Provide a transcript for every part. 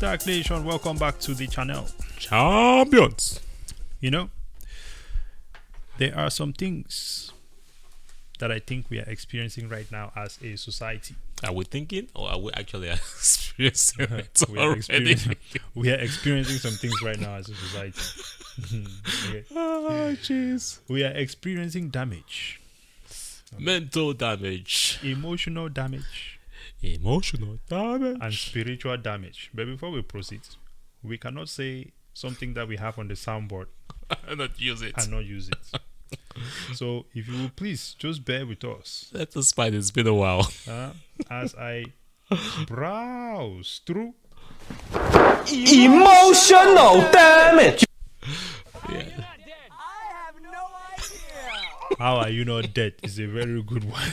STAKK Nation, welcome back to the channel. Champions. You know, there are some things that I think we are experiencing right now as a society. Are we thinking or are we actually experiencing it we, are experiencing some things right now as a society. Okay. Oh, jeez. We are experiencing damage. Mental damage. Emotional damage. Emotional damage. And spiritual damage. But before we proceed, we cannot say something that we have on the soundboard and not use it. So if you will please just bear with us. Let us find it's been a while. As I browse through emotional damage. Yeah. How are you not dead is a very good one.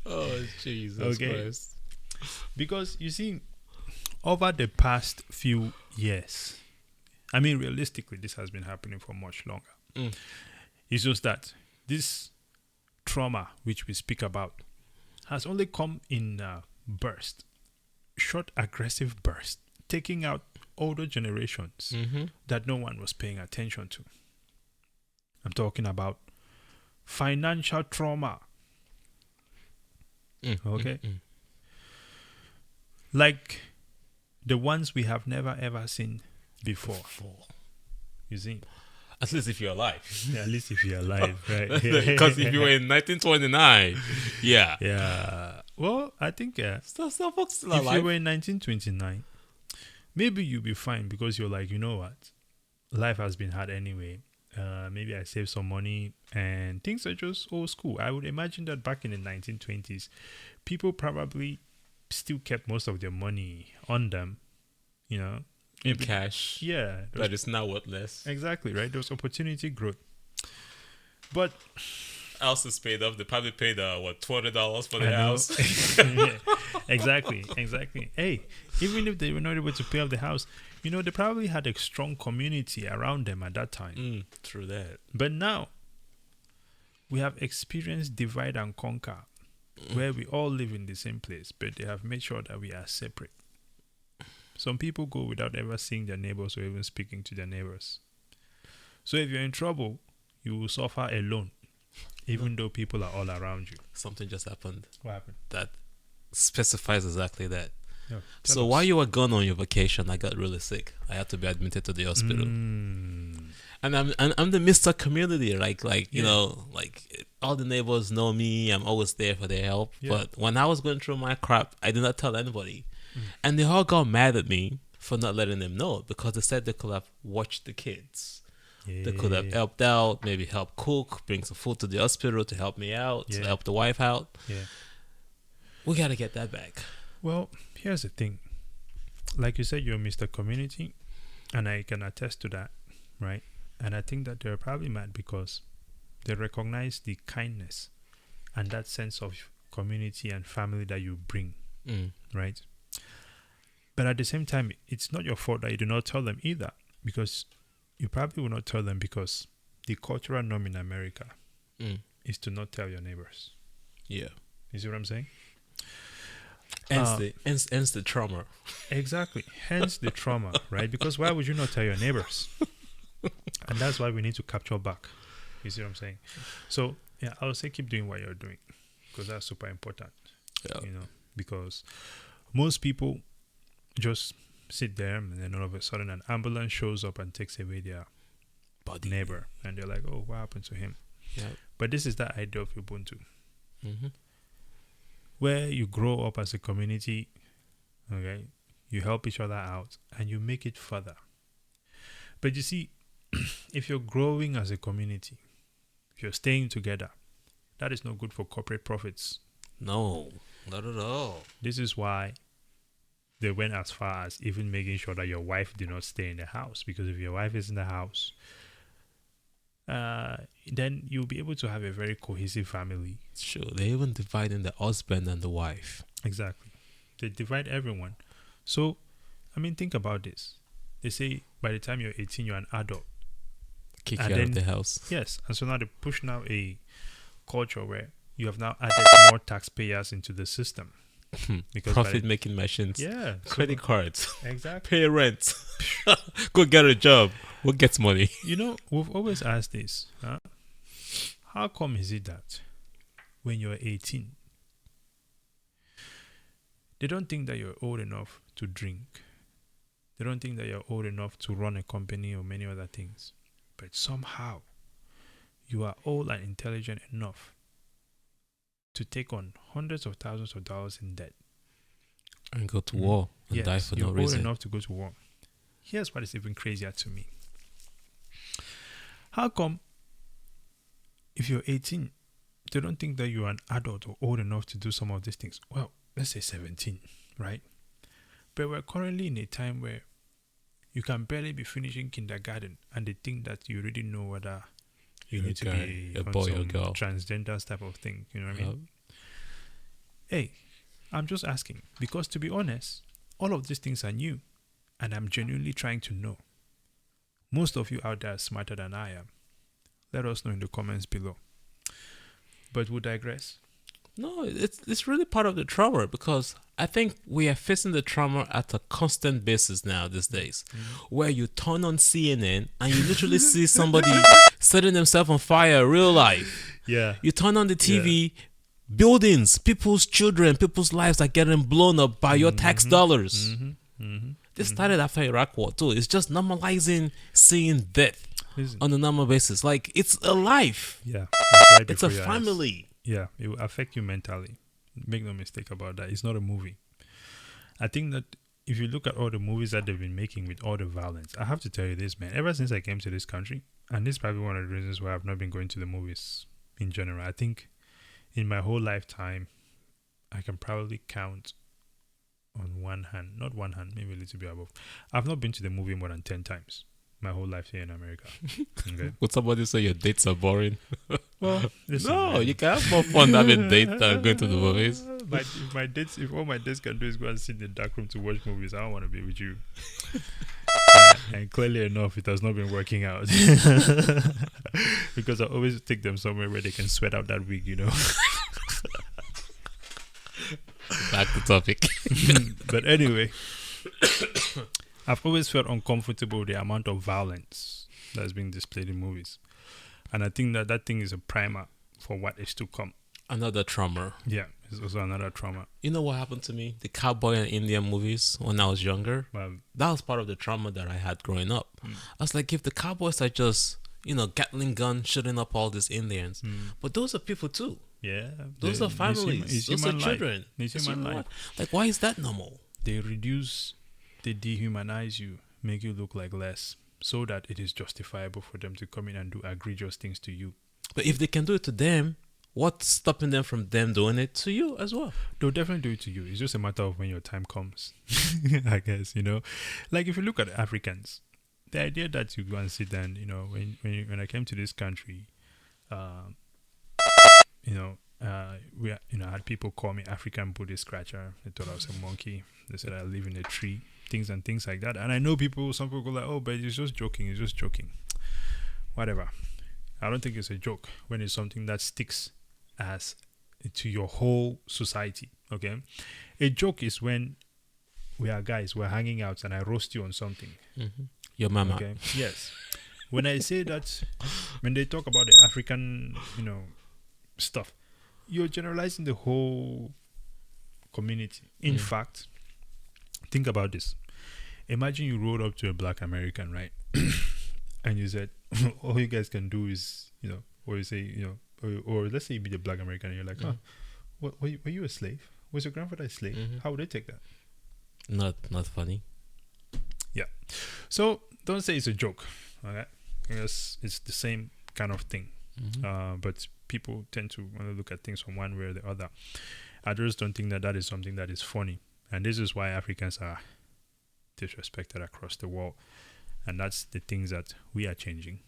Oh, Jesus Christ. Because you see, over the past few years, I mean, realistically, this has been happening for much longer. It's just that this trauma, which we speak about, has only come in bursts, short, aggressive bursts, taking out older generations that no one was paying attention to. I'm talking about financial trauma. Okay? Like the ones we have never ever seen before. You see? At least if you're alive. Yeah, at least if you're alive, right? Because if you were in 1929, yeah. Yeah. Well, I think Still folks still if alive. you were in 1929, maybe you'll be fine because you're like, you know what? Life has been hard anyway. Maybe I saved some money and things are just old school. I would imagine that back in the 1920s, people probably still kept most of their money on them, you know. In cash. Yeah. That is now worthless. Exactly, right? There was opportunity growth. But Houses paid off. They probably paid $200 for the house. Yeah, exactly. Hey, even if they were not able to pay off the house, you know, they probably had a strong community around them at that time. True that. But now, we have experienced divide and conquer, where we all live in the same place, but they have made sure that we are separate. Some people go without ever seeing their neighbors or even speaking to their neighbors. So if you're in trouble, you will suffer alone, even though people are all around you. Something just happened. What happened? That specifies exactly that. No, so while you were gone on your vacation, I got really sick. I had to be admitted to the hospital. And I'm the Mr. Community, like you know, like all the neighbors know me. I'm always there for their help. Yeah. But when I was going through my crap, I did not tell anybody. And they all got mad at me for not letting them know because they said they could have watched the kids. Yeah. They could have helped out, maybe help cook, bring some food to the hospital to help me out, to help the wife out. Yeah. We got to get that back. Well, here's the thing. Like you said, you're Mr. Community, and I can attest to that, right? And I think that they're probably mad because they recognize the kindness and that sense of community and family that you bring, right? But at the same time, it's not your fault that you do not tell them either, because you probably will not tell them because the cultural norm in America is to not tell your neighbors. Yeah. You see what I'm saying? Hence the trauma. Exactly. Hence the trauma, right? Because why would you not tell your neighbors? And that's why we need to capture back. You see what I'm saying? So, yeah, I would say keep doing what you're doing because that's super important. Yeah. You know, because most people just sit there and then all of a sudden an ambulance shows up and takes away their neighbor and they're like, oh, what happened to him? Yeah. But this is that idea of Ubuntu, where you grow up as a community, okay, you help each other out and you make it further. But you see, if you're growing as a community, if you're staying together, that is not good for corporate profits. No, not at all. This is why they went as far as even making sure that your wife did not stay in the house, because if your wife is in the house, then you'll be able to have a very cohesive family. Sure, they even dividing the husband and the wife. Exactly. They divide everyone. So, I mean, think about this. They say by the time you're 18, you're an adult. Kick you out of the house. Yes. And so now they push now a culture where you have now added more taxpayers into the system. Because Profit making machines. yeah, Credit cards. exactly. Pay rent. Go get a job. Who gets money? You know, we've always asked this. Huh? How come is it that when you're 18, they don't think that you're old enough to drink? They don't think that you're old enough to run a company or many other things. But somehow, you are old and intelligent enough to take on hundreds of thousands of dollars in debt. And go to war and die for no you're reason. old enough to go to war. Here's what is even crazier to me. How come if you're 18, they don't think that you're an adult or old enough to do some of these things? Well, let's say 17, right? But we're currently in a time where you can barely be finishing kindergarten and they think that you already know whether you need to be a on boy or some girl. transgender type of thing. You know what I mean? Hey, I'm just asking because to be honest, all of these things are new and I'm genuinely trying to know. Most of you out there are smarter than I am. Let us know in the comments below. But we'll digress. No, it's really part of the trauma because I think we are facing the trauma at a constant basis now these days, where you turn on CNN and you literally see somebody setting themselves on fire, real life. Yeah. You turn on the TV, buildings, people's children, people's lives are getting blown up by your tax dollars. This started after Iraq War too. It's just normalizing seeing death on a normal basis. Like it's a life. Yeah. It's a family. Yeah, it will affect you mentally. Make no mistake about that. It's not a movie. I think that if you look at all the movies that they've been making with all the violence, I have to tell you this, man. Ever since I came to this country, and this is probably one of the reasons why I've not been going to the movies in general. I think in my whole lifetime, I can probably count on one hand, not one hand, maybe a little bit above. I've not been to the movie more than 10 times. My whole life here in America. Okay. Would somebody say your dates are boring? Well, listen, No, man. you can have more fun having dates than going to the movies. If all my dates can do is go and sit in the dark room to watch movies, I don't want to be with you. And clearly enough, it has not been working out. Because I always take them somewhere where they can sweat out that wig, you know. Back to topic. But anyway, I've always felt uncomfortable with the amount of violence that's being displayed in movies. And I think that thing is a primer for what is to come. Another trauma. Yeah, it's also another trauma. You know what happened to me? The cowboy and Indian movies when I was younger. That was part of the trauma that I had growing up. I was like, if the cowboys are just, Gatling gun shooting up all these Indians. But those are people too. Yeah. Those are families. Those are children. It's human life. Like, why is that normal? They dehumanize you, make you look like less, so that it is justifiable for them to come in and do egregious things to you. But if they can do it to them, what's stopping them from them doing it to you as well? They'll definitely do it to you. It's just a matter of when your time comes, I guess, Like if you look at Africans, the idea that you go and sit and, when I came to this country, I had people call me African Buddhist scratcher. They thought I was a monkey. They said I live in a tree, things like that. And I know some people go like, oh, but it's just joking. Whatever. I don't think it's a joke when it's something that sticks as to your whole society. Okay. A joke is when we are guys, we're hanging out and I roast you on something. Your mama. Okay. Yes. When I say that, when they talk about the African, stuff, you're generalizing the whole community. In fact, think about this. Imagine you rolled up to a black American, right? And you said, all you guys can do is, or you say, or let's say you be the black American and you're like, were you a slave? Was your grandfather a slave? How would they take that? Not funny. Yeah. So don't say it's a joke. Okay? Because it's the same kind of thing. But people tend to want to look at things from one way or the other. Others don't think that is something that is funny. And this is why Africans are disrespected across the world. And that's the things that we are changing.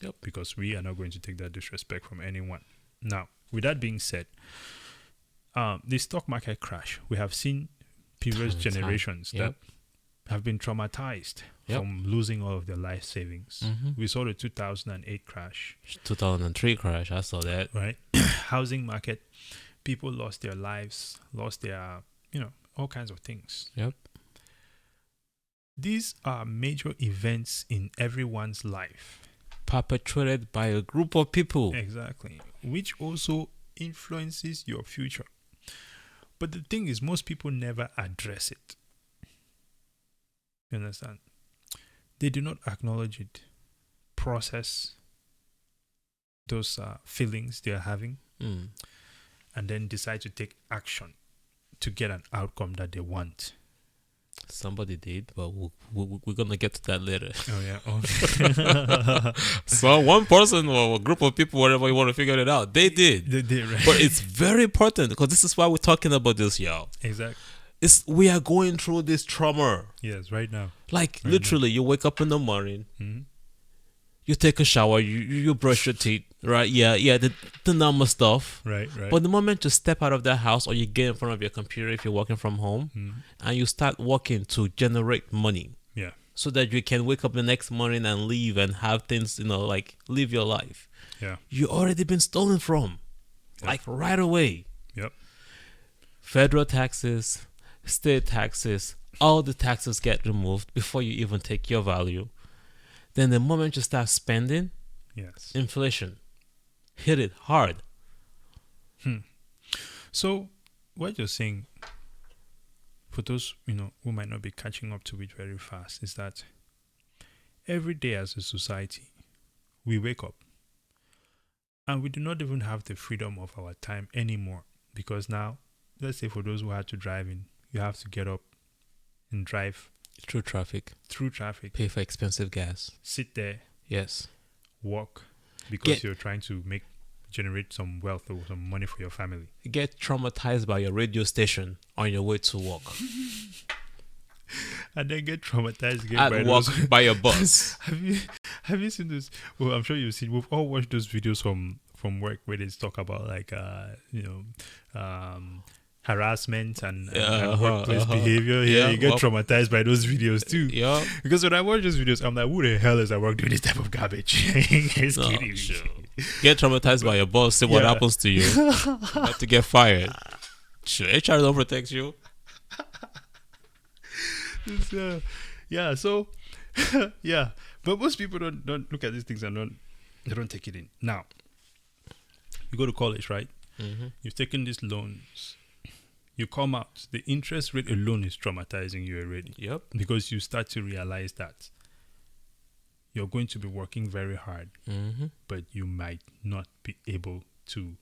Yep. Because we are not going to take that disrespect from anyone. Now, with that being said, the stock market crash, we have seen previous generations that have been traumatized from losing all of their life savings. We saw the 2008 crash. 2003 crash, I saw that. Right? Housing market People lost their lives, lost their, all kinds of things. Yep. These are major events in everyone's life. Perpetrated by a group of people. Exactly. Which also influences your future. But the thing is, most people never address it. You understand? They do not acknowledge it, process those feelings they are having, and then decide to take action to get an outcome that they want. Somebody did, but we're going to get to that later. Oh, yeah. So one person or a group of people, whatever you want to figure it out, they did. They did, right? But it's very important because this is why we're talking about this, y'all. Exactly. We are going through this trauma. Yes, right now. Like, literally, you wake up in the morning, you take a shower, you brush your teeth, right? Yeah, the normal stuff. Right. But the moment you step out of that house or you get in front of your computer if you're working from home and you start working to generate money. Yeah. So that you can wake up the next morning and leave and have things, like live your life. Yeah. You already been stolen from. Yep. Like right away. Yep. Federal taxes, state taxes, all the taxes get removed before you even take your value. Then the moment you start spending, Yes. inflation hit it hard. So what you're saying, for those who might not be catching up to it very fast, is that every day as a society, we wake up and we do not even have the freedom of our time anymore, because now, let's say for those who had to drive in, you have to get up and drive Through traffic, pay for expensive gas. sit there, Yes. work, because you're trying to generate some wealth or some money for your family. Get traumatized by your radio station on your way to work. And then get traumatized again At by work those. by your boss. Have you seen this? Well, I'm sure you've seen. We've all watched those videos from work where they talk about harassment and workplace behavior. Yeah, you get traumatized by those videos too. Yeah. Because when I watch those videos, I'm like, who the hell is at work doing this type of garbage? It's No, kidding me. sure. Get traumatized by your boss. See what happens to you. About to get fired. Sure, HR don't protect you. So yeah, but most people don't look at these things and they don't take it in. Now, you go to college, right? You've taken these loans. You come out, the interest rate alone is traumatizing you already. Yep. Because you start to realize that you're going to be working very hard, but you might not be able to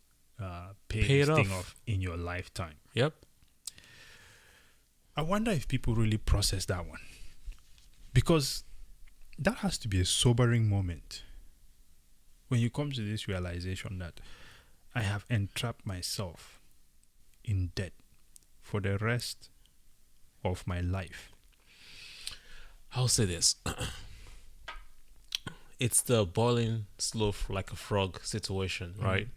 pay this thing off in your lifetime. Yep. I wonder if people really process that one, because that has to be a sobering moment when you come to this realization that I have entrapped myself in debt for the rest of my life. I'll say this. It's the boiling slow like a frog situation, right?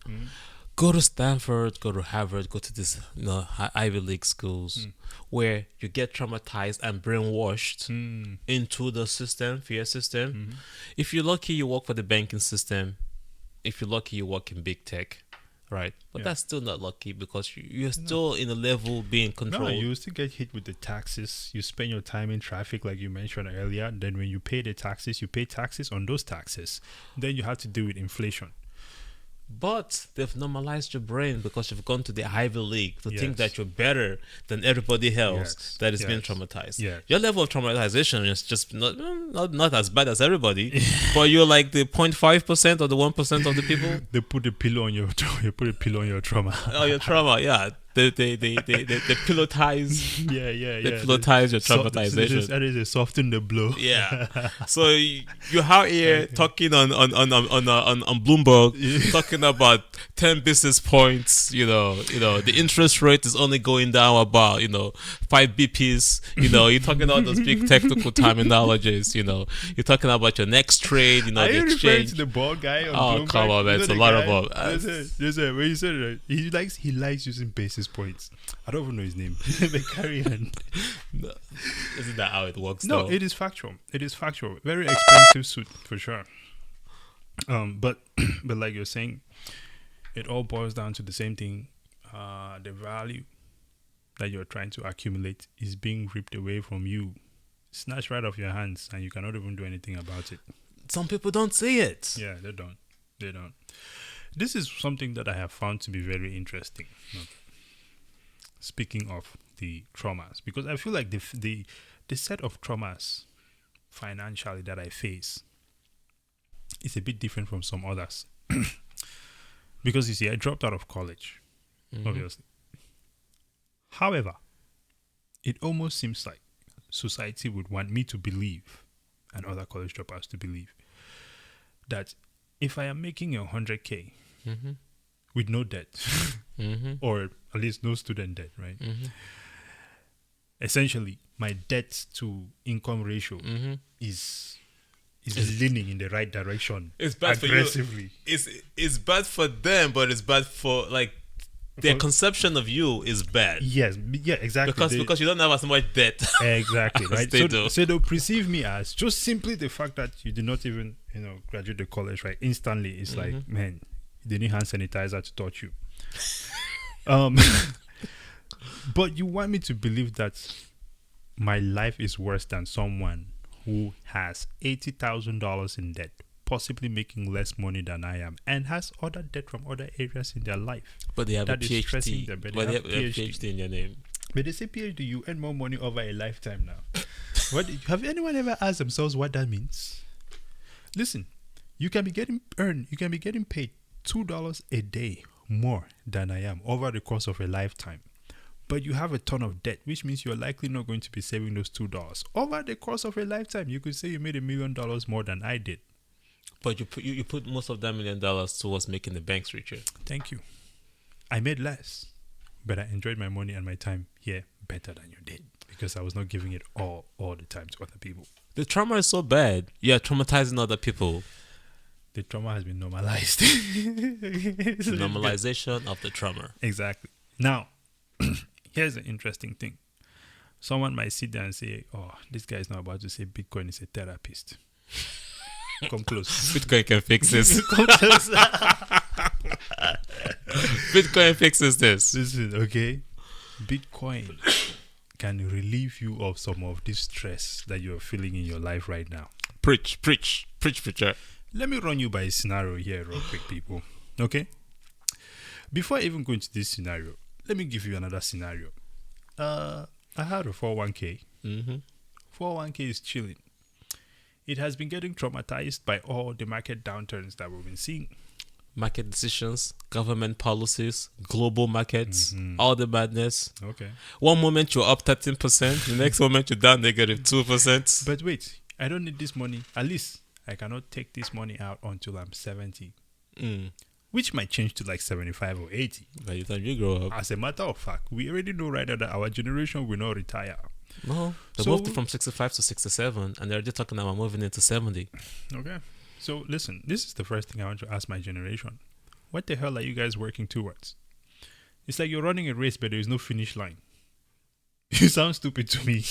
Go to Stanford, go to Harvard, go to this Ivy League schools where you get traumatized and brainwashed into the system, fear system. If you're lucky, you work for the banking system. If you're lucky, you work in big tech, right? But that's still not lucky because you're still in a level being controlled. No, you still get hit with the taxes. You spend your time in traffic like you mentioned earlier. Then when you pay the taxes, you pay taxes on those taxes. Then you have to deal with inflation. But they've normalized your brain because you've gone to the Ivy League to think that you're better than everybody else that is being traumatized. Your level of traumatization is just not as bad as everybody, but you're like the 0.5% or the 1% of the people. They put a pillow on your you put a pillow on your trauma. Oh, your trauma, yeah. They pillotize. They pillotize your traumatization. That is a soften the blow. Yeah. So you're out here talking on Bloomberg, talking about 10 basis points. The interest rate is only going down about 5 BPs. You're talking about those big technical terminologies. You're talking about your next trade. Are the you exchange. referring to the bald guy on Bloomberg? Oh, come on, man! It's a lot of them. There's a where you said it, he likes using basis points. I don't even know his name. But carry on. No. Isn't that how it works? No, though? it is factual. Very expensive suit for sure. But like you're saying, it all boils down to the same thing. the value that you're trying to accumulate is being ripped away from you, snatched right off your hands, and you cannot even do anything about it. Some people don't see it. Yeah, they don't. They don't. This is something that I have found to be very interesting. Okay. Speaking of the traumas, because I feel like the set of traumas financially that I face is a bit different from some others. Because you see, I dropped out of college, obviously. However, it almost seems like society would want me to believe, and other college dropouts to believe, that if I am making 100K with no debt, or at least no student debt, right? Essentially, my debt to income ratio is leaning in the right direction. It's bad aggressively. For you. It's bad for them, but it's bad for like their conception of you is bad. Yes, yeah, exactly. Because you don't have as much debt. Exactly, right? They do. So they'll perceive me as just simply the fact that you did not even, graduate the college, right? Instantly, it's like, man, they need hand sanitizer to touch you. But you want me to believe that my life is worse than someone who has $80,000 in debt, possibly making less money than I am, and has other debt from other areas in their life. But they have that a is stressing PhD. them, but But they they have have a PhD in your name. But they say PhD, you earn more money over a lifetime now. Have anyone ever asked themselves what that means? Listen, you can be getting paid $2 a day more than I am over the course of a lifetime. But you have a ton of debt, which means you're likely not going to be saving those $2. Over the course of a lifetime, you could say you made $1 million more than I did. But you put most of that $1 million towards making the banks richer. Thank you. I made less, but I enjoyed my money and my time here better than you did, because I was not giving it all the time to other people. The trauma is so bad. You're traumatizing other people. The trauma has been normalized. Normalization of the trauma. Exactly. Now, here's the interesting thing. Someone might sit there and say, oh, this guy is not about to say Bitcoin is a therapist. Come close. Bitcoin can fix this. Come close. Bitcoin fixes this. Listen, okay? Bitcoin can relieve you of some of this stress that you're feeling in your life right now. Preach, preacher. Let me run you by a scenario here real quick, people. Okay? Before I even go into this scenario, let me give you another scenario. I had a 401k. 401k is chilling. It has been getting traumatized by all the market downturns that we've been seeing. Market decisions, government policies, global markets, all the madness. Okay. One moment you're up 13%, the next moment you're down negative 2%. But wait, I don't need this money. At least I cannot take this money out until I'm 70. Which might change to like 75 or 80. By the time you grow up. As a matter of fact, we already know right now that our generation will not retire. No, they moved from 65 to 67, and they're already talking about moving into 70. Okay. So listen, this is the first thing I want to ask my generation. What the hell are you guys working towards? It's like you're running a race, but there is no finish line. You sound stupid to me.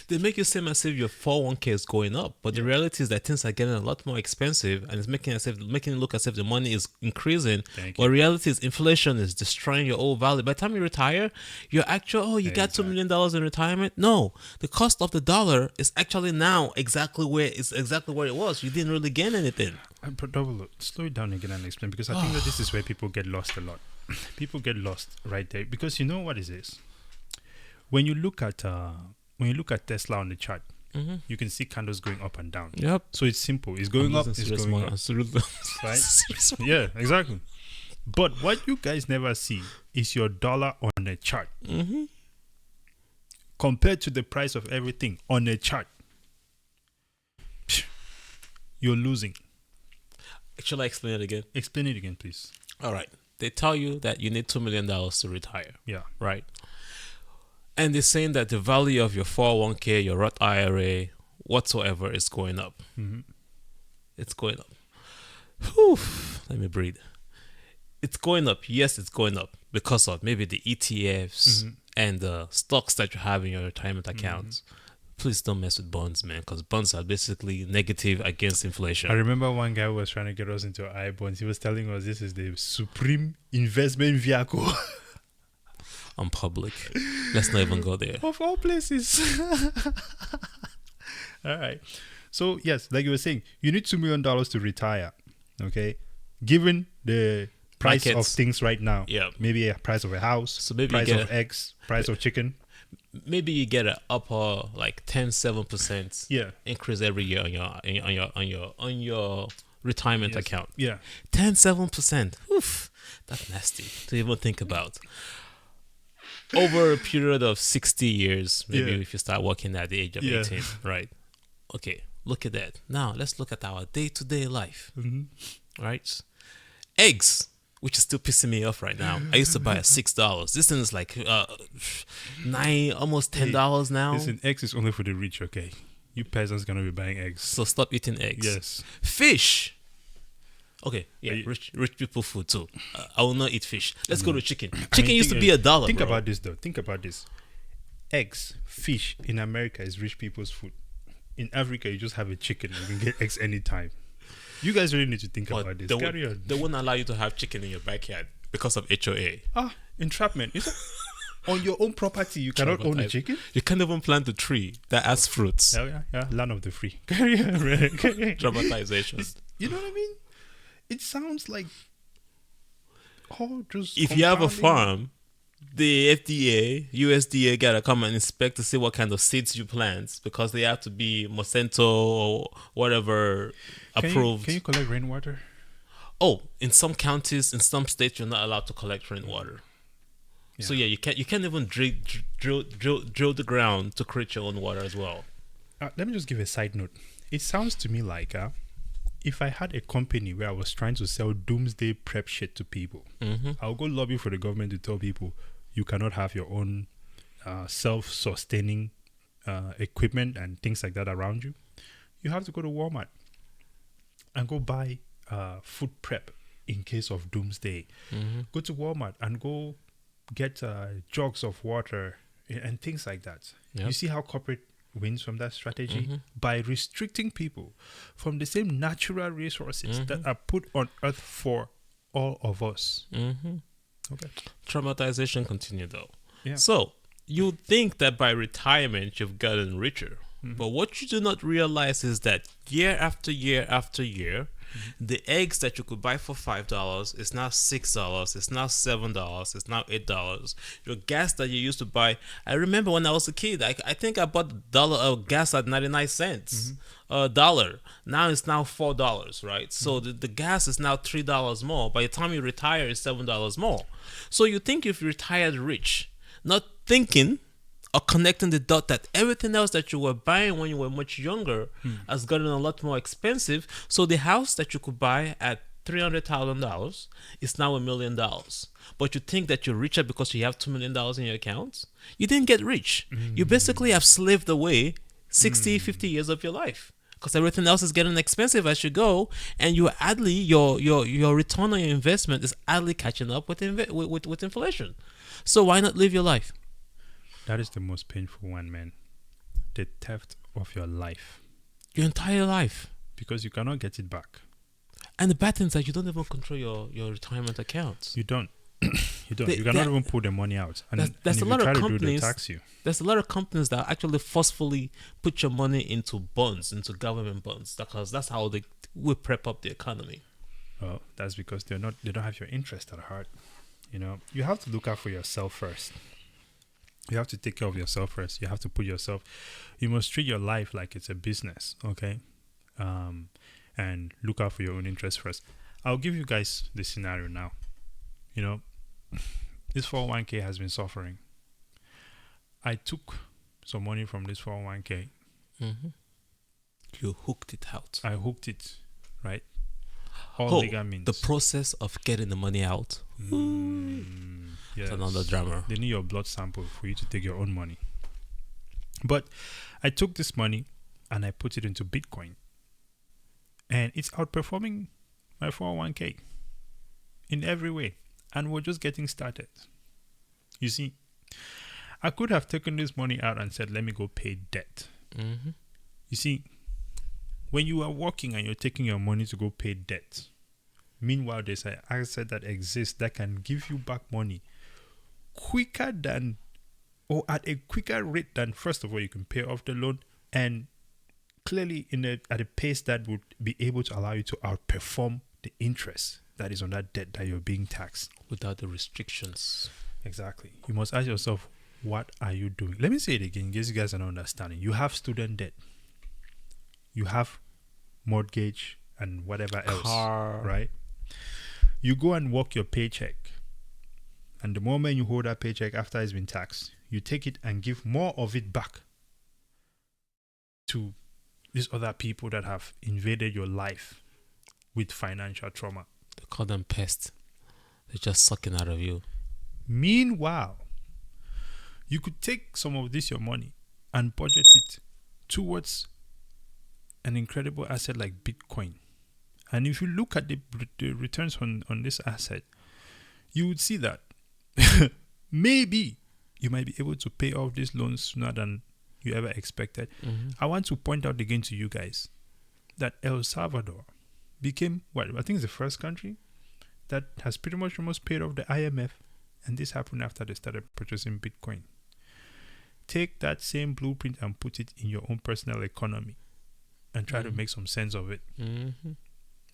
They make you seem as if your 401k is going up, but the reality is that things are getting a lot more expensive, and it's making it look as if the money is increasing. But reality is inflation is destroying your old value. By the time you retire, your actual got $2 million in retirement. No, the cost of the dollar is actually now exactly where it was. You didn't really gain anything. Slow it down again and explain, because I think that this is where people get lost a lot. People get lost right there, because you know what it is. When you look at Tesla on the chart, you can see candles going up and down. Yep. So it's simple. It's going up. It's going up. Right? Yeah, exactly. But what you guys never see is your dollar on a chart compared to the price of everything on a chart. You're losing. Shall I explain it again? Explain it again, please. All right. They tell you that you need $2 million to retire. Yeah. Right. And they're saying that the value of your 401k, your Roth IRA, whatsoever is going up. It's going up. Whew, let me breathe. It's going up. Yes, it's going up because of maybe the ETFs and the stocks that you have in your retirement accounts. Please don't mess with bonds, man, because bonds are basically negative against inflation. I remember one guy who was trying to get us into I bonds. He was telling us this is the supreme investment vehicle. on public. Let's not even go there. Of all places. All right. So, yes, like you were saying, you need $2 million to retire. Okay. Given the price of Markets. things right now. Yeah. Maybe a price of a house, So maybe you price get of eggs, price of chicken. maybe you get an upper like 7% Yeah. increase every year on your retirement Yes. account. Yeah. 7%. Oof, that's nasty to even think about. Over a period of 60 years, maybe Yeah. if you start working at the age of Yeah. 18, right? Okay, look at that. Now let's look at our day-to-day life, right? Eggs, which is still pissing me off right now. I used to buy at $6. This thing is like almost $10 now. Listen, eggs is only for the rich, okay? You peasants gonna be buying eggs. So stop eating eggs. Yes. Fish. Okay, yeah, Are you- rich people food too. I will not eat fish. Let's go to chicken. I mean, Chicken used to think- be $1. Think bro. about this though. Think about this. Eggs, fish in America is rich people's food. In Africa, you just have a chicken. You can get eggs anytime. You guys really need to think But about this. they, Carry on. they won't allow you to have chicken in your backyard because of HOA. Entrapment. Is it? On your own property, you cannot own a chicken? You can't even plant a tree that has fruits. Yeah. Land of the free. Carry on, man. Dramatization. You know what I mean? It sounds like all just. If you have a compounding. farm, the FDA, USDA gotta come and inspect to see what kind of seeds you plant because they have to be Monsanto or whatever approved. Can you collect rainwater? Oh, in some counties, in some states, you're not allowed to collect rainwater. Yeah. So yeah, you can't even drill the ground to create your own water as well. Let me just give a side note. It sounds to me like if I had a company where I was trying to sell doomsday prep shit to people, I'll go lobby for the government to tell people you cannot have your own self-sustaining equipment and things like that around you. You have to go to Walmart and go buy food prep in case of doomsday. Go to Walmart and go get jugs of water and things like that. Yep. You see how corporate wins from that strategy by restricting people from the same natural resources that are put on earth for all of us. Okay. Traumatization continued though. Yeah. So you think that by retirement you've gotten richer, but what you do not realize is that year after year after year, the eggs that you could buy for $5 is now $6. It's now $7. It's now $8. Your gas that you used to buy. I remember when I was a kid, I think I bought gas at 99 cents. $1. Now it's now $4, right? So the gas is now $3 more. By the time you retire, it's $7 more. So you think you've retired rich, not thinking or connecting the dot that everything else that you were buying when you were much younger has gotten a lot more expensive. So the house that you could buy at $300,000 is now $1 million. But you think that you're richer because you have $2 million in your account? You didn't get rich. You basically have slaved away 60, 50 years of your life. Because everything else is getting expensive as you go, and your return on your investment is adly catching up with inflation. So why not live your life? That is the most painful one, man. The theft of your life. Your entire life. Because you cannot get it back. And the bad thing is that you don't even control your retirement accounts. You don't. You don't. You cannot even pull the money out. And there's if a lot you try of to do it, they companies. tax you. There's a lot of companies that actually forcefully put your money into bonds, into government bonds, because that's how they will prep up the economy. Well, that's because they don't have your interest at heart. You know, you have to look out for yourself first. You have to take care of yourself first. You have to put yourself. You must treat your life like it's a business, okay? And look out for your own interest first. I'll give you guys the scenario now. You know, this 401k has been suffering. I took some money from this 401k. You hooked it out. I hooked it, right? All legal means. The process of getting the money out. Yes. It's another drama. They need your blood sample for you to take your own money. But I took this money and I put it into Bitcoin. And it's outperforming my 401k in every way. And we're just getting started. You see, I could have taken this money out and said, let me go pay debt. You see, when you are working and you're taking your money to go pay debt, meanwhile, there's an asset that exists that can give you back money quicker than, or at a quicker rate than, first of all, you can pay off the loan, and clearly at a pace that would be able to allow you to outperform the interest that is on that debt that you're being taxed. Without the restrictions. Exactly. You must ask yourself, what are you doing? Let me say it again, in case you guys are not understanding. You have student debt. You have mortgage and whatever else. Car. Right? You go and work your paycheck. And the moment you hold that paycheck after it's been taxed, you take it and give more of it back to these other people that have invaded your life with financial trauma. They call them pests. They're just sucking out of you. Meanwhile, you could take some of this, your money, and budget it towards an incredible asset like Bitcoin. And if you look at the returns on this asset, you would see that maybe you might be able to pay off these loans sooner than you ever expected. I want to point out again to you guys that El Salvador became, I think it's the first country that has pretty much almost paid off the IMF. And this happened after they started purchasing Bitcoin. Take that same blueprint and put it in your own personal economy and try to make some sense of it.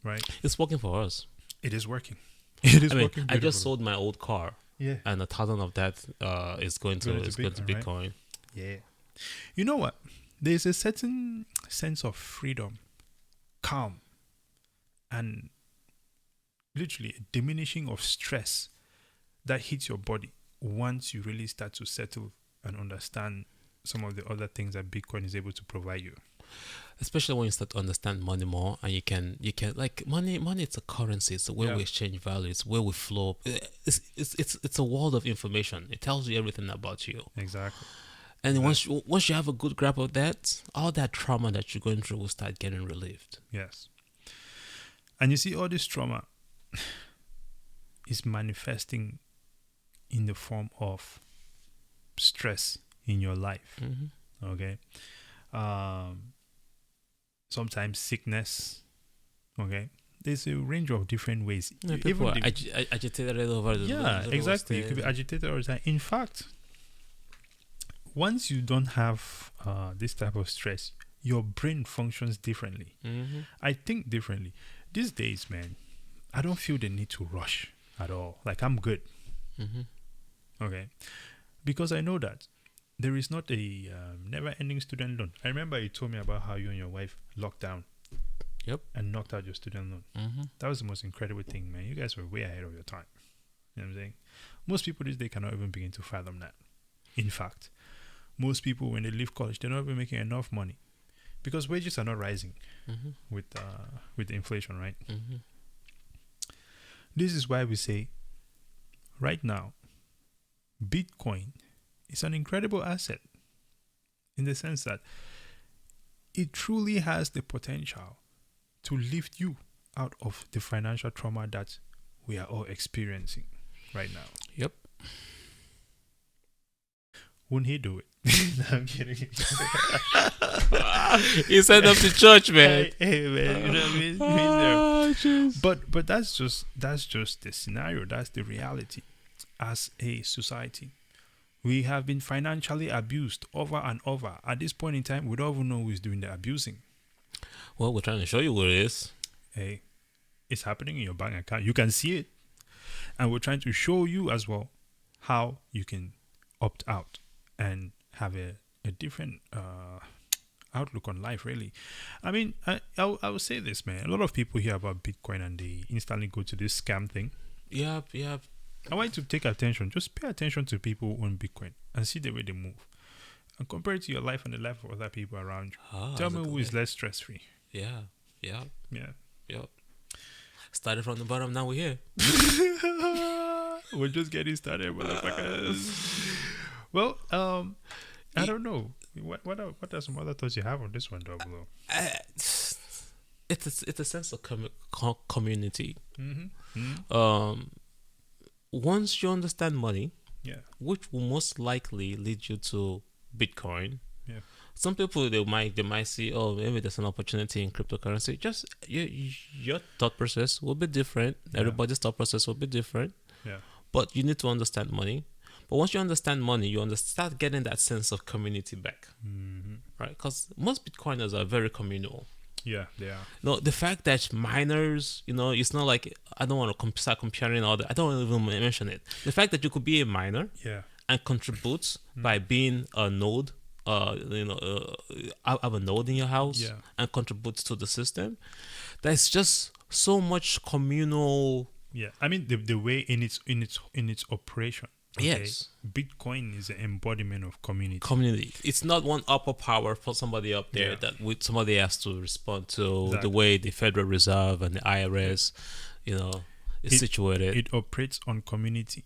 Right? It's working for us. It is working. It is working. I just sold my old car. Yeah. And 1,000 of that is going to Bitcoin. Right? Yeah. You know what? There's a certain sense of freedom, calm, and literally a diminishing of stress that hits your body once you really start to settle and understand some of the other things that Bitcoin is able to provide you. Especially when you start to understand money more, and you can like money. It's a currency. It's the way we exchange value. It's where we flow. It's a world of information. It tells you everything about you. Exactly. And once you have a good grasp of that, all that trauma that you're going through will start getting relieved. Yes. And you see, all this trauma is manifesting in the form of stress in your life. Okay. Sometimes sickness. Okay. There's a range of different ways. Yeah, people are agitated over the exactly. You could be agitated all the time. In fact, once you don't have this type of stress, your brain functions differently. I think differently. These days, man, I don't feel the need to rush at all. Like, I'm good. Okay. Because I know that there is not a never-ending student loan. I remember you told me about how you and your wife locked down. Yep. And knocked out your student loan. That was the most incredible thing, man. You guys were way ahead of your time. You know what I'm saying? Most people this day cannot even begin to fathom that. In fact, most people, when they leave college, they're not even making enough money because wages are not rising with the inflation, right? This is why we say, right now, Bitcoin is an incredible asset in the sense that it truly has the potential to lift you out of the financial trauma that we are all experiencing right now. Yep. Wouldn't he do it? No, I'm kidding. He sent up to church, man. Hey, man, you know what I mean? But that's just the scenario. That's the reality. As a society, we have been financially abused over and over. At this point in time, we don't even know who's doing the abusing. Well, we're trying to show you what it is. Hey, it's happening in your bank account. You can see it. And we're trying to show you as well how you can opt out and have a different outlook on life, really. I mean, I will say this, man. A lot of people hear about Bitcoin and they instantly go to this scam thing. Yep. I want you to take attention. Just pay attention to people who own Bitcoin and see the way they move. And compare it to your life and the life of other people around you. Tell me who is less stress-free. Yeah. Yep. Started from the bottom, now we're here. We're just getting started, motherfuckers. Well, I don't know. What are some other thoughts you have on this one, Double O? It's a sense of community. Once you understand money, which will most likely lead you to Bitcoin. Yeah. Some people they might see, oh, maybe there's an opportunity in cryptocurrency. Just your thought process will be different. Everybody's thought process will be different. Yeah. But you need to understand money. But once you understand money, you start getting that sense of community back, right? Because most Bitcoiners are very communal. Yeah, they are. No, the fact that miners, it's not like I don't want to start comparing all that. I don't even mention it. The fact that you could be a miner and contribute by being a node, have a node in your house and contribute to the system. There's just so much communal. Yeah, I mean the way in its operation. Okay? Yes, Bitcoin is an embodiment of community. Community. It's not one upper power for somebody up there that somebody has to respond to. The way the Federal Reserve and the IRS, is situated. It operates on community,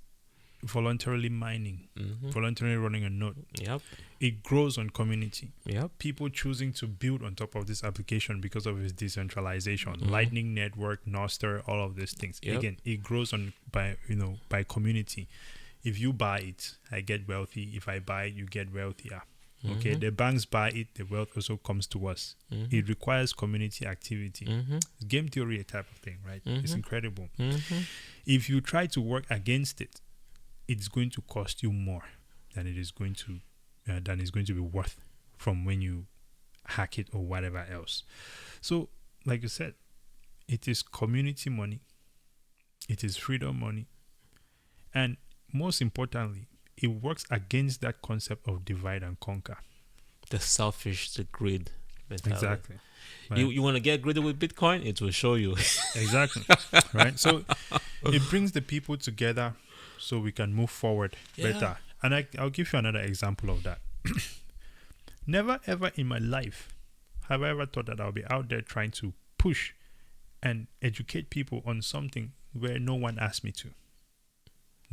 voluntarily mining, voluntarily running a node. Yep. It grows on community. Yep. People choosing to build on top of this application because of its decentralization, Lightning Network, Nostr, all of these things. Yep. Again, it grows by community. If you buy it, I get wealthy. If I buy it, you get wealthier. Okay, the banks buy it, the wealth also comes to us. It requires community activity. Game theory, a type of thing, right? It's incredible. If you try to work against it, it's going to cost you more than it is going to be worth from when you hack it or whatever else. So, like you said, it is community money. It is freedom money. And most importantly, it works against that concept of divide and conquer. The selfish, the greed mentality. Exactly. Right. You want to get greedy with Bitcoin? It will show you. Exactly. Right. So it brings the people together so we can move forward better. And I'll give you another example of that. Never ever in my life have I ever thought that I'll be out there trying to push and educate people on something where no one asked me to.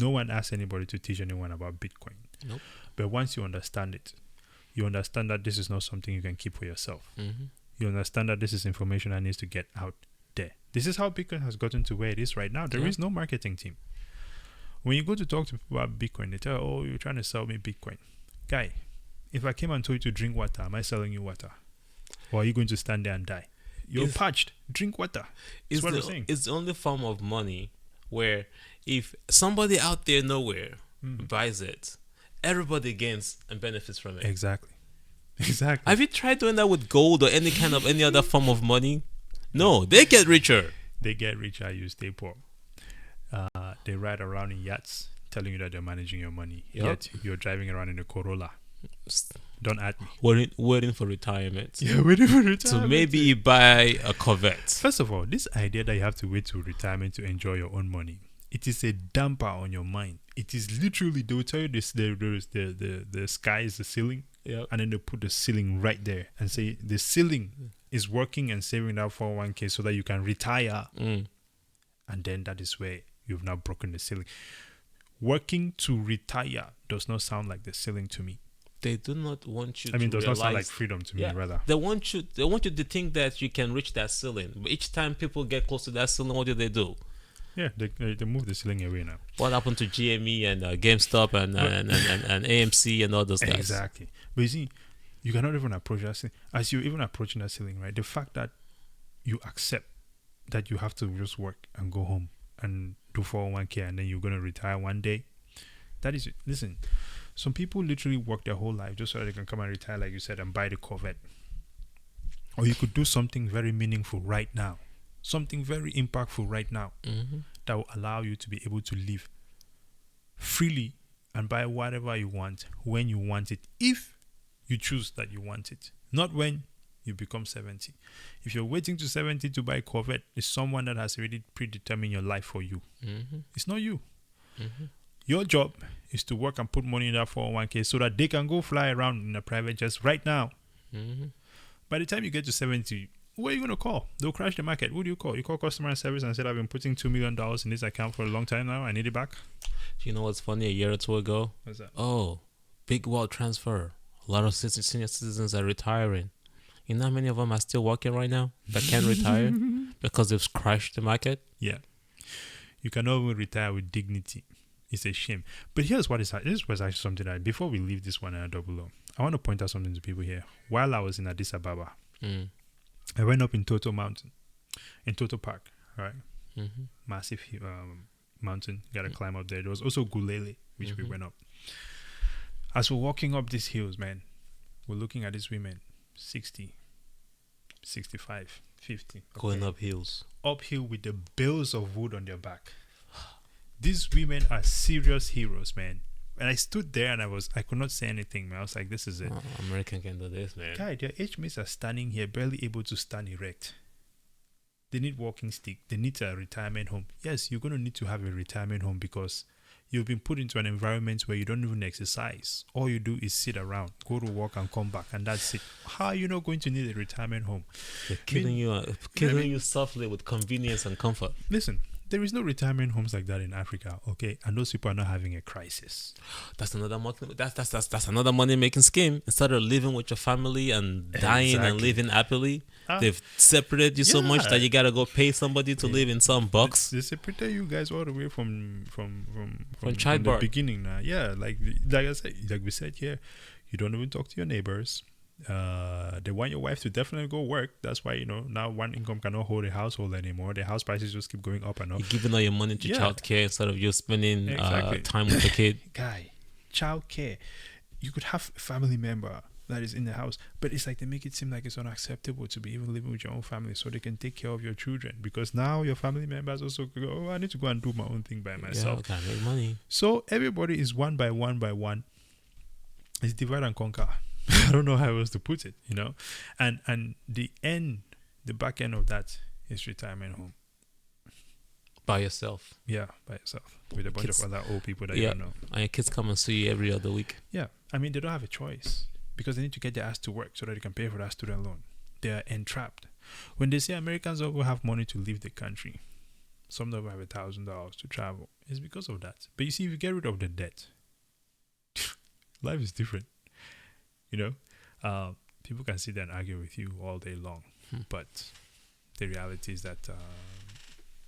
No one asked anybody to teach anyone about Bitcoin. Nope. But once you understand it, you understand that this is not something you can keep for yourself. You understand that this is information that needs to get out there. This is how Bitcoin has gotten to where it is right now. There is no marketing team. When you go to talk to people about Bitcoin, they tell you, oh, you're trying to sell me Bitcoin. Guy, if I came and told you to drink water, am I selling you water? Or are you going to stand there and die? You're parched. Drink water. That's what I'm saying. It's the only form of money where if somebody out there nowhere buys it, everybody gains and benefits from it. Exactly. Have you tried doing that with gold or any other form of money? No, they get richer. They get richer, you stay poor. They ride around in yachts telling you that they're managing your money. Yet you're driving around in a Corolla. Don't add me. Waiting for retirement. Yeah, waiting for retirement. So maybe buy a Corvette. First of all, this idea that you have to wait till retirement to enjoy your own money, it is a damper on your mind. It is literally, they will tell you this, the sky is the ceiling. Yep. And then they put the ceiling right there and say the ceiling is working and saving that 401k so that you can retire. And then that is where you've now broken the ceiling. Working to retire does not sound like the ceiling to me. They do not want you. Does not sound like freedom to me. Rather, they want you to think that you can reach that ceiling. But each time people get close to that ceiling, what do? Yeah, they move the ceiling away now. What happened to GME and GameStop and AMC and all those guys? Exactly. But you see, you cannot even approach that ceiling. As you're even approaching that ceiling, right? The fact that you accept that you have to just work and go home and do 401k and then you're going to retire one day, that is it. Listen, some people literally work their whole life just so they can come and retire, like you said, and buy the Corvette. Or you could do something very meaningful right now. Something very impactful right now that will allow you to be able to live freely and buy whatever you want when you want it, if you choose that you want it, not when you become 70. If you're waiting to 70 to buy a Corvette, it's someone that has already predetermined your life for you. It's not you. Your job is to work and put money in that 401k so that they can go fly around in a private jet right now. By the time you get to 70, who are you going to call? They'll crash the market. Who do you call? You call customer service and say, I've been putting $2 million in this account for a long time now. I need it back. You know what's funny? A year or two ago. What's that? Oh, big wealth transfer. A lot of senior citizens are retiring. You know how many of them are still working right now that can't retire because they've crashed the market? Yeah. You cannot even retire with dignity. It's a shame. But here's what is this was actually something that, before we leave this one and double O, I want to point out something to people here. While I was in Addis Ababa, I went up in Toto Mountain, in Toto Park, right? Massive mountain. Got to climb up there. There was also Gulele, which we went up. As we're walking up these hills, man, we're looking at these women, 60, 65, 50. Going up hills. Uphill with the bales of wood on their back. These women are serious heroes, man. And I stood there and I could not say anything, man. I was like, this is it. Oh, American can do this, man. Guy, their age mates are standing here, barely able to stand erect. They need walking stick. They need a retirement home. Yes, you're going to need to have a retirement home because you've been put into an environment where you don't even exercise. All you do is sit around, go to work and come back, and that's it. How are you not going to need a retirement home? They're killing you softly with convenience and comfort. Listen, there is no retirement homes like that in Africa, okay? And those people are not having a crisis. That's another that's another money making scheme. Instead of living with your family and dying and living happily, they've separated you so much that you gotta go pay somebody to live in some box. They separated you guys all the way from childbirth. The beginning now. Yeah, like I said, like we said here, you don't even talk to your neighbors. They want your wife to definitely go work. That's why, now one income cannot hold a household anymore. The house prices just keep going up and up. You're giving all your money to childcare instead of you spending time with the kid. Guy, childcare. You could have a family member that is in the house, but it's like they make it seem like it's unacceptable to be even living with your own family so they can take care of your children, because now your family members also go, oh, I need to go and do my own thing by myself. Yeah, I gotta make money. So everybody is one by one by one. It's divide and conquer. I don't know how else to put it, and the back end of that is retirement home. By yourself. Yeah, by yourself. With a bunch of other old people that you don't know. And your kids come and see you every other week. Yeah. I mean, they don't have a choice because they need to get their ass to work so that they can pay for that student loan. They are entrapped. When they say Americans don't have money to leave the country, some of them have $1,000 to travel, it's because of that. But you see, if you get rid of the debt, life is different. People can sit there and argue with you all day long, but the reality is that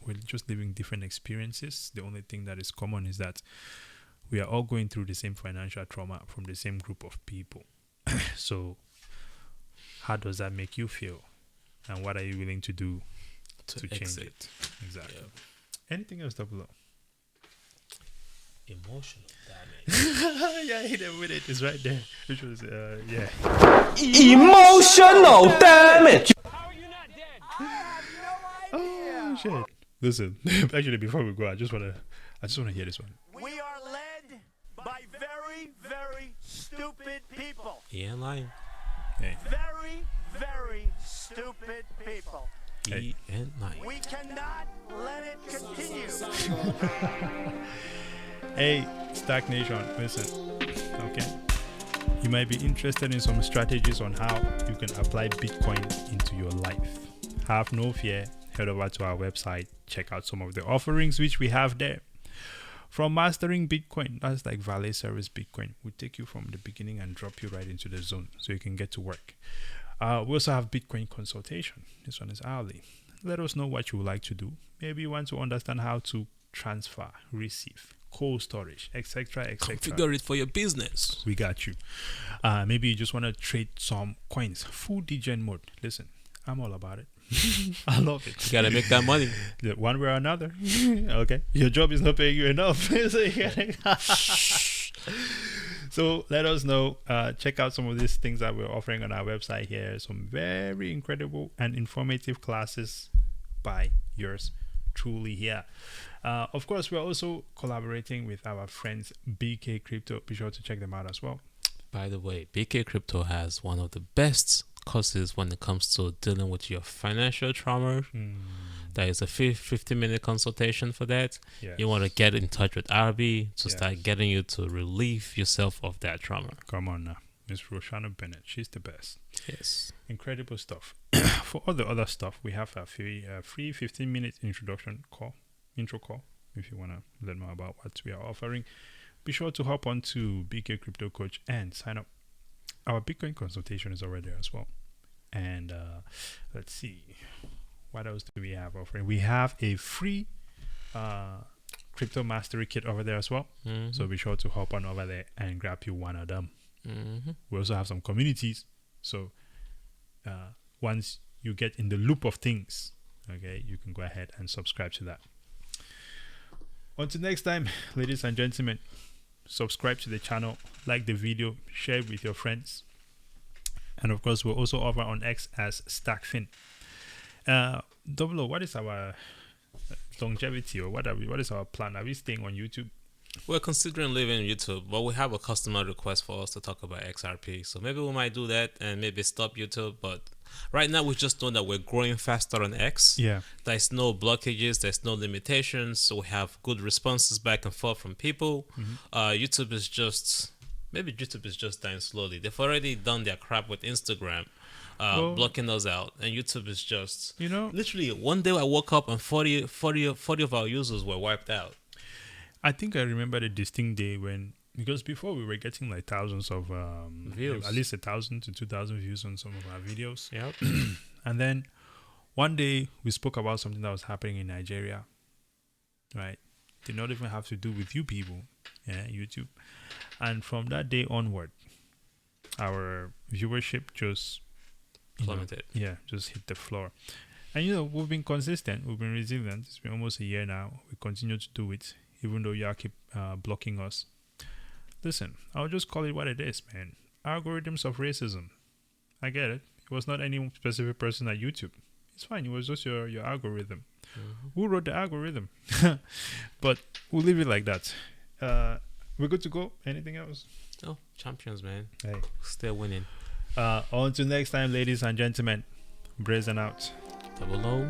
we're just living different experiences. The only thing that is common is that we are all going through the same financial trauma from the same group of people. So how does that make you feel? And what are you willing to do to change it? Exactly. Yeah. Anything else, Double O? Emotional damage. Yeah, hit it with it. It's right there. Which was, Emotional damage. How are you not dead? I have no idea. Oh shit! Listen, actually, before we go, I just wanna hear this one. We are led by very, very stupid people. He ain't lying. Hey. Very, very stupid people. He ain't lying. We cannot let it continue. Hey, STAKK Nation, listen. Okay, you might be interested in some strategies on how you can apply Bitcoin into your life. Have no fear. Head over to our website. Check out some of the offerings which we have there. From mastering Bitcoin, that's like valet service Bitcoin. We take you from the beginning and drop you right into the zone so you can get to work. We also have Bitcoin consultation. This one is hourly. Let us know what you would like to do. Maybe you want to understand how to transfer, receive, cold storage, etc., etc. Configure it for your business. We got you. Maybe you just want to trade some coins, full degen mode. Listen, I'm all about it. I love it. You gotta make that money. One way or another. Okay. Your job is not paying you enough. So let us know. Check out some of these things that we're offering on our website here. Some very incredible and informative classes by yours truly here. Of course, we're also collaborating with our friends BK Crypto. Be sure to check them out as well. By the way, BK Crypto has one of the best courses when it comes to dealing with your financial trauma. There is a 50-minute consultation for that. Yes. You want to get in touch with RB to start getting you to relieve yourself of that trauma. Come on now. Miss Roshana Bennett. She's the best. Yes. Incredible stuff. For all the other stuff, we have a free 15-minute intro call. If you want to learn more about what we are offering, be sure to hop on to BK Crypto Coach and sign up. Our Bitcoin consultation is already there as well. And let's see. What else do we have offering? We have a free crypto mastery kit over there as well. Mm-hmm. So be sure to hop on over there and grab you one of them. Mm-hmm. We also have some communities. So once you get in the loop of things, okay, you can go ahead and subscribe to that. Until next time, ladies and gentlemen, subscribe to the channel, like the video, share it with your friends. And of course, we're also over on X as STAKK. Double O, what is our longevity, or what is our plan? Are we staying on YouTube? We're considering leaving YouTube, but we have a customer request for us to talk about XRP. So maybe we might do that and maybe stop YouTube. But right now, we just know that we're growing faster on X. Yeah. There's no blockages. There's no limitations. So we have good responses back and forth from people. YouTube is just dying slowly. They've already done their crap with Instagram, blocking us out. And YouTube is just, literally one day I woke up and 40 of our users were wiped out. I think I remember the distinct day when, because before we were getting like thousands of views, at least 1,000 to 2,000 views on some of our videos. Yep. And then one day we spoke about something that was happening in Nigeria, right? Did not even have to do with you people, YouTube. And from that day onward, our viewership just plummeted. Just hit the floor. And we've been consistent, we've been resilient. It's been almost a year now. We continue to do it, even though y'all keep blocking us. Listen, I'll just call it what it is, man. Algorithms of racism. I get it. It was not any specific person at YouTube. It's fine. It was just your algorithm. Who wrote the algorithm? But we'll leave it like that. We're good to go. Anything else? Oh, champions, man. Hey. Still winning. On to next time, ladies and gentlemen. Brazen out. Double O.